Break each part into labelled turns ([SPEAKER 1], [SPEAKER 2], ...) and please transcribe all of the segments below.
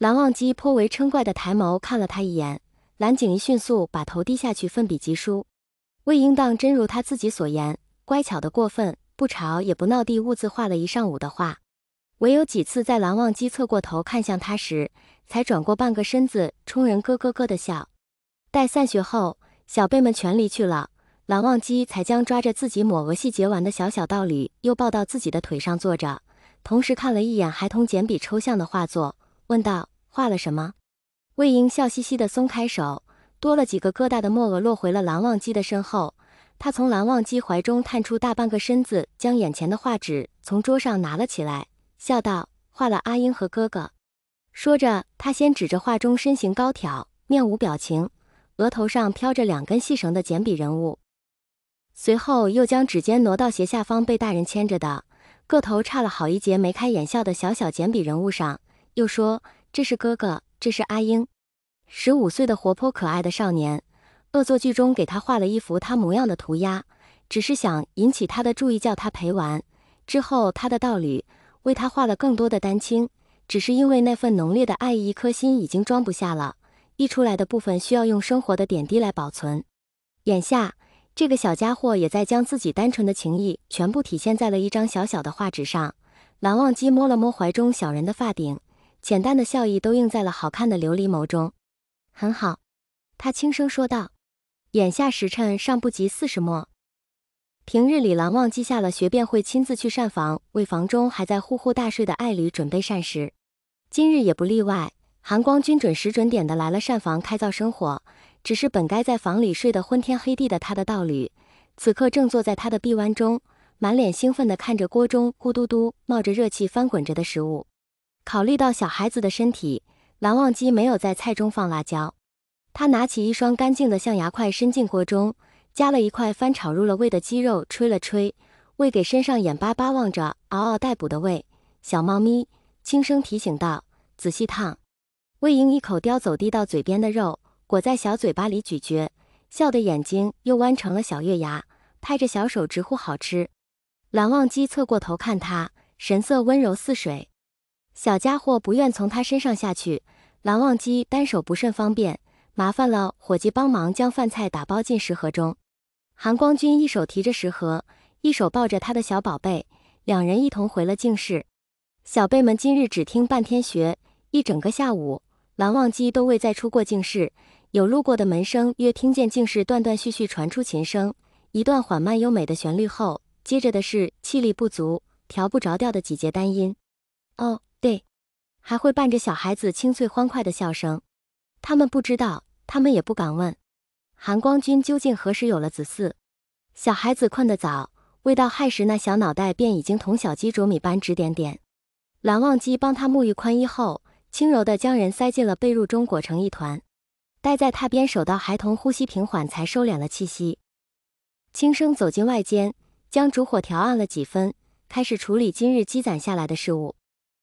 [SPEAKER 1] 蓝忘机颇为嗔怪的抬眸看了他一眼，蓝景怡迅速把头低下去奋笔疾书。魏应当真如他自己所言，乖巧的过分，不吵也不闹地兀自画了一上午的画。唯有几次在蓝忘机侧过头看向他时，才转过半个身子冲人咯咯咯的笑。待散学后，小辈们全离去了，蓝忘机才将抓着自己抹额细节完的小小道理又抱到自己的腿上坐着，同时看了一眼孩童简笔抽象的画作，问道：画了什么？魏婴笑嘻嘻地松开手，多了几个疙瘩的墨额落回了蓝忘机的身后。他从蓝忘机怀中探出大半个身子，将眼前的画纸从桌上拿了起来，笑道：画了阿英和哥哥。说着，他先指着画中身形高挑、面无表情、额头上飘着2根细绳的简笔人物，随后又将指尖挪到斜下方被大人牵着的个头差了好一截眉开眼笑的小小简笔人物上，又说：这是哥哥，这是阿英。15岁的活泼可爱的少年，恶作剧中给他画了一幅他模样的涂鸦，只是想引起他的注意，叫他陪玩。之后他的道侣为他画了更多的丹青，只是因为那份浓烈的爱意，一颗心已经装不下了，溢出来的部分需要用生活的点滴来保存。眼下这个小家伙也在将自己单纯的情意全部体现在了一张小小的画纸上。蓝忘机摸了摸怀中小人的发顶，浅淡的笑意都映在了好看的琉璃眸中。很好，他轻声说道。眼下时辰尚不及40末。平日里蓝忘机下了学便会亲自去膳房，为房中还在呼呼大睡的爱侣准备膳食。今日也不例外，韩光均准时准点的来了膳房开灶生火。只是本该在房里睡得昏天黑地的他的道侣，此刻正坐在他的臂弯中，满脸兴奋地看着锅中咕嘟嘟冒着热气翻滚着的食物。考虑到小孩子的身体，蓝忘机没有在菜中放辣椒。他拿起一双干净的象牙筷伸进锅中，夹了一块翻炒入了味的鸡肉，吹了吹，喂给身上眼巴巴望着嗷嗷待哺的喂小猫咪，轻声提醒道：仔细烫。魏婴一口叼走递到嘴边的肉，裹在小嘴巴里咀嚼，笑的眼睛又弯成了小月牙，拍着小手直呼好吃。蓝忘机侧过头看他，神色温柔似水。小家伙不愿从他身上下去，蓝忘机单手不甚方便，麻烦了伙计帮忙将饭菜打包进食盒中。韩光君一手提着食盒，一手抱着他的小宝贝，两人一同回了静室。小辈们今日只听半天学，一整个下午，蓝忘机都未再出过静室。有路过的门生约听见静室断断续续传出琴声，一段缓慢优美的旋律后，接着的是气力不足、调不着调的几节单音。哦，对，还会伴着小孩子清脆欢快的笑声。他们不知道，他们也不敢问，韩光君究竟何时有了子嗣？小孩子困得早，未到亥时，那小脑袋便已经同小鸡啄米般直点点。蓝忘机帮他沐浴宽衣后，轻柔地将人塞进了被褥中，裹成一团。待在榻边守到孩童呼吸平缓，才收敛了气息，轻声走进外间，将烛火调暗了几分，开始处理今日积攒下来的事物。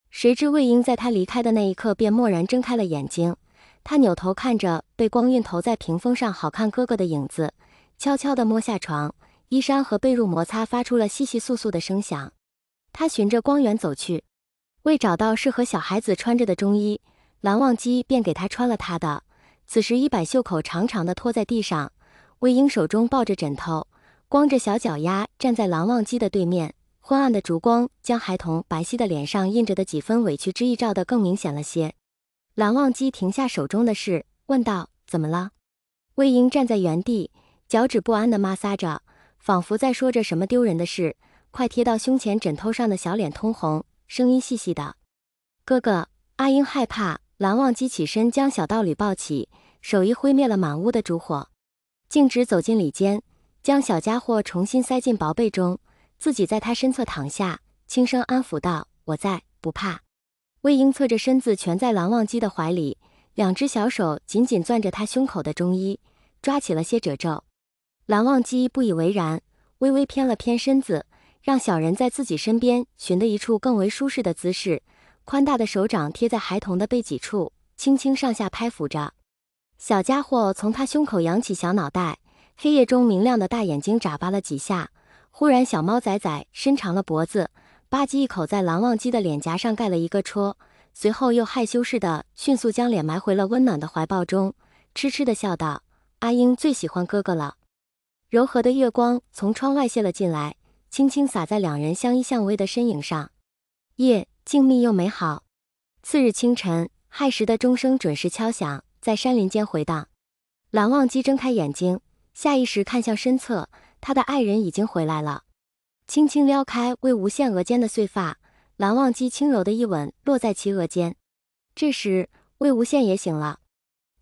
[SPEAKER 1] 谁知魏婴在他离开的那一刻便蓦然睁开了眼睛，他扭头看着被光晕投在屏风上好看哥哥的影子，悄悄地摸下床，衣衫和被褥摩擦发出了窸窸窣窣的声响。他循着光源走去，未找到适合小孩子穿着的中衣，蓝忘机便给他穿了他的。此时衣摆袖口长长的拖在地上，魏婴手中抱着枕头，光着小脚丫站在蓝忘机的对面，昏暗的烛光将孩童白皙的脸上印着的几分委屈之意照得更明显了些。蓝忘机停下手中的事，问道：怎么了？魏婴站在原地，脚趾不安地摩挲着，仿佛在说着什么丢人的事，快贴到胸前枕头上的小脸通红，声音细细的：哥哥。阿英害怕，蓝忘机起身将小道侣抱起，手一挥灭了满屋的烛火，径直走进里间，将小家伙重新塞进薄被中，自己在他身侧躺下，轻声安抚道：我在，不怕。魏婴侧着身子蜷在蓝忘机的怀里，两只小手紧紧攥着他胸口的中衣，抓起了些褶皱。蓝忘机不以为然，微微偏了偏身子，让小人在自己身边寻得一处更为舒适的姿势，宽大的手掌贴在孩童的背脊处，轻轻上下拍抚着。小家伙从他胸口扬起小脑袋，黑夜中明亮的大眼睛眨巴了几下，忽然小猫崽崽伸长了脖子，吧唧一口在蓝忘机的脸颊上盖了一个戳，随后又害羞似的迅速将脸埋回了温暖的怀抱中，痴痴地笑道：“阿英最喜欢哥哥了。”柔和的月光从窗外泄了进来，轻轻洒在两人相依相偎的身影上。夜静谧又美好。次日清晨，亥时的钟声准时敲响，在山林间回荡。蓝忘机睁开眼睛，下意识看向身侧，他的爱人已经回来了。轻轻撩开魏无羡额间的碎发，蓝忘机轻柔的一吻落在其额间。这时，魏无羡也醒了。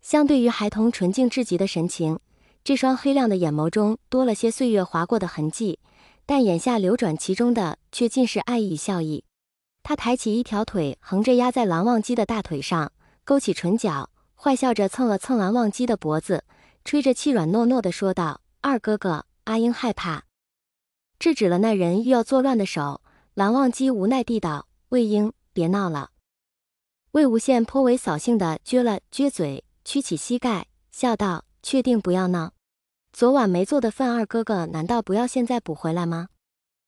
[SPEAKER 1] 相对于孩童纯净至极的神情，这双黑亮的眼眸中多了些岁月划过的痕迹，但眼下流转其中的却尽是爱意与笑意。他抬起一条腿，横着压在蓝忘机的大腿上，勾起唇角，坏笑着蹭了蹭蓝忘机的脖子，吹着气软糯糯地说道：“二哥哥，阿英害怕。”制止了那人欲要作乱的手，蓝忘机无奈地道：“魏婴，别闹了。”魏无羡颇为扫兴地撅了撅嘴，屈起膝盖，笑道：“确定不要闹？昨晚没做的饭，二哥哥难道不要现在补回来吗？”